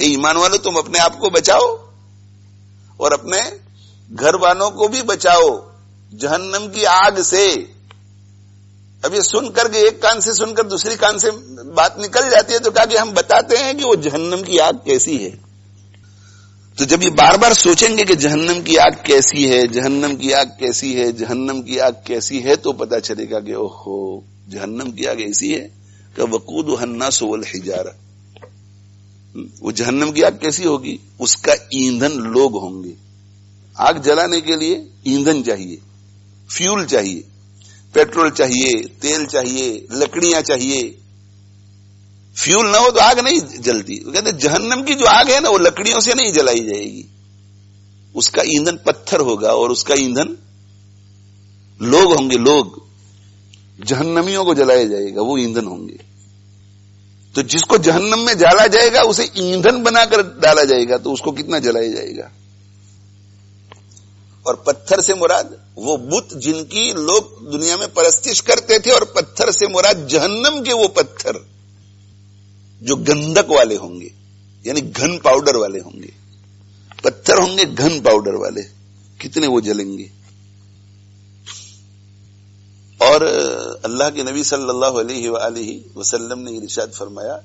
اے ایمان والو تم اپنے آپ کو بچاؤ اور اپنے گھر والوں کو بھی بچاؤ جہنم کی آگ سے. اب یہ سن کر کے ایک کان سے سن کر دوسری کان سے بات نکل جاتی ہے تو کہا کہ ہم بتاتے ہیں کہ وہ جہنم کی آگ کیسی ہے. تو جب یہ بار بار سوچیں گے کہ جہنم کی آگ کیسی ہے، جہنم کی آگ کیسی ہے، جہنم کی آگ کیسی ہے، تو پتا چلے گا کہ اوہو جہنم کی آگ ایسی ہے کہ وقودها الناس والحجارہ. وہ جہنم کی آگ کیسی ہوگی؟ اس کا ایندھن لوگ ہوں گے. آگ جلانے کے لیے ایندھن چاہیے، فیول چاہیے، پیٹرول چاہیے، تیل چاہیے، لکڑیاں چاہیے. فیول نہ ہو تو آگ نہیں جلتی. کہتے جہنم کی جو آگ ہے نا وہ لکڑیوں سے نہیں جلائی جائے گی، اس کا ایندھن پتھر ہوگا اور اس کا ایندھن لوگ ہوں گے. لوگ جہنمیوں کو جلایا جائے گا، وہ ایندھن ہوں گے. تو جس کو جہنم میں جالا جائے گا اسے ایندھن بنا کر ڈالا جائے گا تو اس کو کتنا جلایا جائے گا. اور پتھر سے مراد وہ بت جن کی لوگ دنیا میں پرستش کرتے تھے، اور پتھر سے مراد جہنم کے وہ پتھر جو گندک والے ہوں گے، یعنی گھن پاؤڈر والے ہوں گے. پتھر ہوں گے گھن پاؤڈر والے، کتنے وہ جلیں گے. اور اللہ کے نبی صلی اللہ علیہ وآلہ وسلم نے ارشاد فرمایا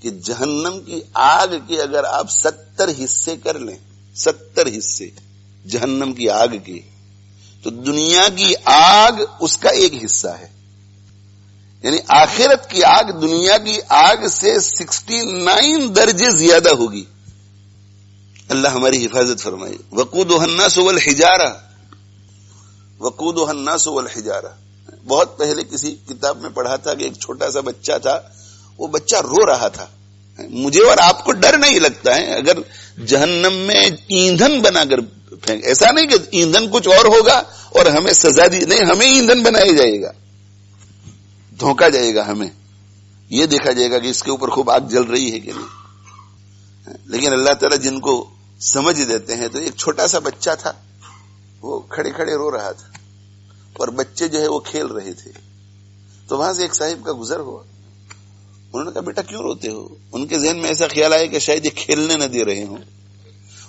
کہ جہنم کی آگ کے اگر آپ 70 حصے کر لیں، 70 حصے جہنم کی آگ کے، تو دنیا کی آگ اس کا ایک حصہ ہے. یعنی آخرت کی آگ دنیا کی آگ سے 69 درجے زیادہ ہوگی. اللہ ہماری حفاظت فرمائے. وقودها الناس والحجارہ، وقودها الناس والحجارہ. بہت پہلے کسی کتاب میں پڑھا تھا کہ ایک چھوٹا سا بچہ تھا، وہ بچہ رو رہا تھا. مجھے اور آپ کو ڈر نہیں لگتا ہے اگر جہنم میں ایندھن بنا کر پھینک، ایسا نہیں کہ ایندھن کچھ اور ہوگا اور ہمیں سزا دی، نہیں، ہمیں ایندھن بنایا جائے گا، دھوکا جائے گا. ہمیں یہ دیکھا جائے گا کہ اس کے اوپر خوب آگ جل رہی ہے کہ نہیں. لیکن اللہ تعالیٰ جن کو سمجھ دیتے ہیں، تو ایک چھوٹا سا بچہ تھا، وہ کھڑے کھڑے رو رہا تھا اور بچے جو ہے وہ کھیل رہے تھے. تو وہاں سے ایک صاحب کا گزر ہوا. انہوں نے کہا بیٹا کیوں روتے ہو؟ ان کے ذہن میں ایسا خیال آیا کہ شاید یہ کھیلنے نہ دے رہے ہوں.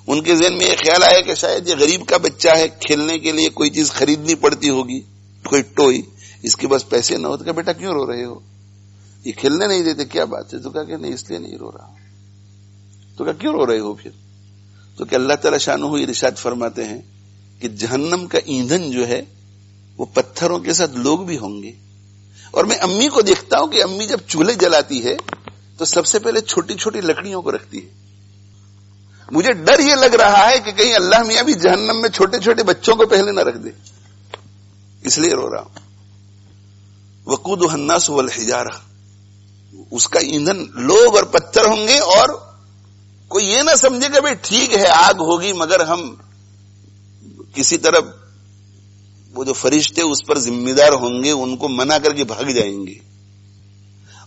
ان کے ذہن میں یہ خیال آیا کہ شاید یہ غریب کا بچہ ہے، کھیلنے کے لیے کوئی چیز خریدنی پڑتی ہوگی، کوئی ٹوئی، اس کے پاس پیسے نہ ہو. تو کہا بیٹا کیوں رو رہے ہو؟ یہ کھیلنے نہیں دیتے، کیا بات ہے؟ تو کہا کہ نہیں، اس لیے نہیں رو رہا. تو کہا کیوں رو رہے ہو پھر؟ تو کہ اللہ تعالیٰ شانہ ارشاد فرماتے ہیں کہ جہنم کا ایندھن جو ہے وہ پتھروں کے ساتھ لوگ بھی ہوں گے. اور میں امی کو دیکھتا ہوں کہ امی جب چولہے جلاتی ہے تو سب سے پہلے چھوٹی چھوٹی لکڑیوں کو رکھتی ہے. مجھے ڈر یہ لگ رہا ہے کہ کہیں اللہ میاں بھی جہنم میں چھوٹے چھوٹے بچوں کو پہلے نہ رکھ دے، اس لیے رو رہا ہوں. وقودها الناس والحجارہ، اس کا ایندھن لوگ اور پتھر ہوں گے. اور کوئی یہ نہ سمجھے کہ بھئی ٹھیک ہے آگ ہوگی مگر ہم کسی طرح وہ جو فرشتے اس پر ذمہ دار ہوں گے ان کو منع کر کے بھاگ جائیں گے،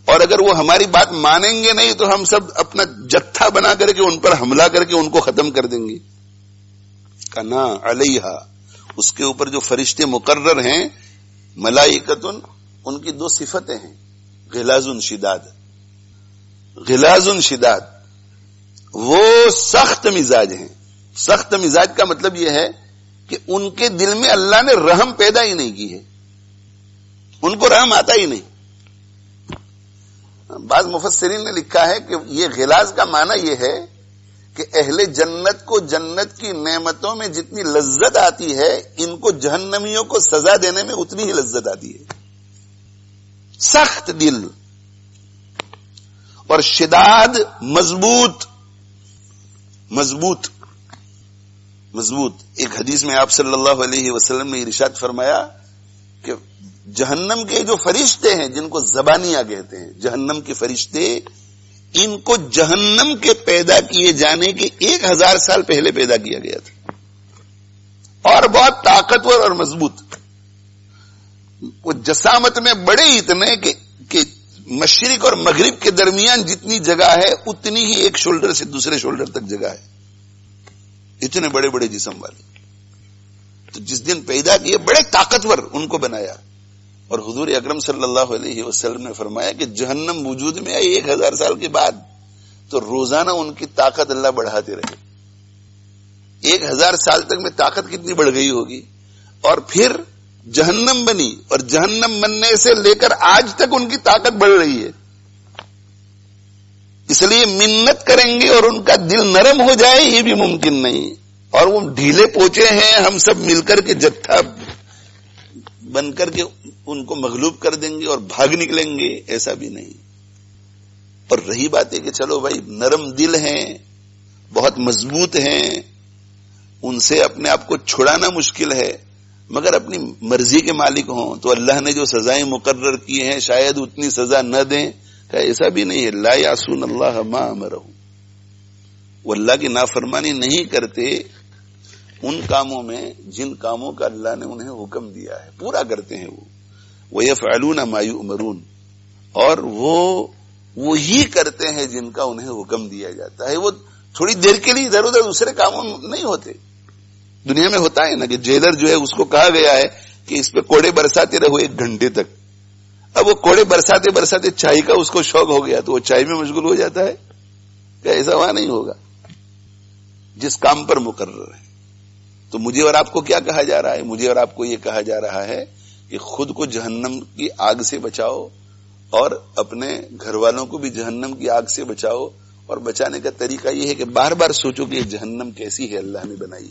اور اگر وہ ہماری بات مانیں گے نہیں تو ہم سب اپنا جتھا بنا کر کے ان پر حملہ کر کے ان کو ختم کر دیں گے. کنا علیہا، اس کے اوپر جو فرشتے مقرر ہیں ملائکتن، ان کی 2 صفتیں ہیں، غلاظ شداد. غلاظ شداد وہ سخت مزاج ہیں. سخت مزاج کا مطلب یہ ہے کہ ان کے دل میں اللہ نے رحم پیدا ہی نہیں کی ہے، ان کو رحم آتا ہی نہیں. بعض مفسرین نے لکھا ہے کہ یہ غلاظ کا معنی یہ ہے کہ اہل جنت کو جنت کی نعمتوں میں جتنی لذت آتی ہے ان کو جہنمیوں کو سزا دینے میں اتنی ہی لذت آتی ہے. سخت دل اور شداد، مضبوط مضبوط مضبوط. ایک حدیث میں آپ صلی اللہ علیہ وسلم نے ارشاد فرمایا کہ جہنم کے جو فرشتے ہیں جن کو زبانیہ کہتے ہیں، جہنم کے فرشتے، ان کو جہنم کے پیدا کیے جانے کے 1000 سال پہلے پیدا کیا گیا تھا، اور بہت طاقتور اور مضبوط. وہ جسامت میں بڑے اتنے کہ مشرق اور مغرب کے درمیان جتنی جگہ ہے اتنی ہی ایک شولڈر سے دوسرے شولڈر تک جگہ ہے، اتنے بڑے بڑے جسم والے. تو جس دن پیدا کیے بڑے طاقتور ان کو بنایا. اور حضور اکرم صلی اللہ علیہ وسلم نے فرمایا کہ جہنم وجود میں آئی 1000 سال کے بعد، تو روزانہ ان کی طاقت اللہ بڑھاتے رہے. 1000 سال تک میں طاقت کتنی بڑھ گئی ہوگی. اور پھر جہنم بنی, اور جہنم بننے سے لے کر آج تک ان کی طاقت بڑھ رہی ہے. اس لیے منت کریں گے اور ان کا دل نرم ہو جائے یہ بھی ممکن نہیں. اور وہ ڈھیلے پوچے ہیں, ہم سب مل کر کے جتھا بن کر کے ان کو مغلوب کر دیں گے اور بھاگ نکلیں گے, ایسا بھی نہیں. اور رہی بات ہے کہ چلو بھائی نرم دل ہیں, بہت مضبوط ہیں, ان سے اپنے آپ کو چھڑانا مشکل ہے, مگر اپنی مرضی کے مالک ہوں تو اللہ نے جو سزائیں مقرر کی ہیں شاید اتنی سزا نہ دیں. کہ ایسا بھی نہیں ہے. لا یعصون اللہ ما امرہ, وہ اللہ کی نافرمانی نہیں کرتے ان کاموں میں جن کاموں کا اللہ نے انہیں حکم دیا ہے, پورا کرتے ہیں وہ. وَيَفْعَلُونَ مَا يُؤْمَرُونَ, اور وہی کرتے ہیں جن کا انہیں حکم دیا جاتا ہے. وہ تھوڑی دیر کے لیے ادھر ادھر دوسرے کاموں میں نہیں ہوتے. دنیا میں ہوتا ہے نا کہ جیلر جو ہے اس کو کہا گیا ہے کہ اس پہ کوڑے برساتے رہو 1 گھنٹے تک. اب وہ کوڑے برساتے برساتے چائے کا اس کو شوق ہو گیا تو وہ چائے میں مشغول ہو جاتا ہے. کیا ایسا وہاں نہیں ہوگا جس کام پر مقرر ہے. تو مجھے اور آپ کو کیا کہا جا رہا ہے؟ مجھے اور آپ کو یہ کہا جا رہا ہے کہ خود کو جہنم کی آگ سے بچاؤ اور اپنے گھر والوں کو بھی جہنم کی آگ سے بچاؤ. اور بچانے کا طریقہ یہ ہے کہ بار بار سوچو کہ یہ جہنم کیسی ہے اللہ نے بنائی.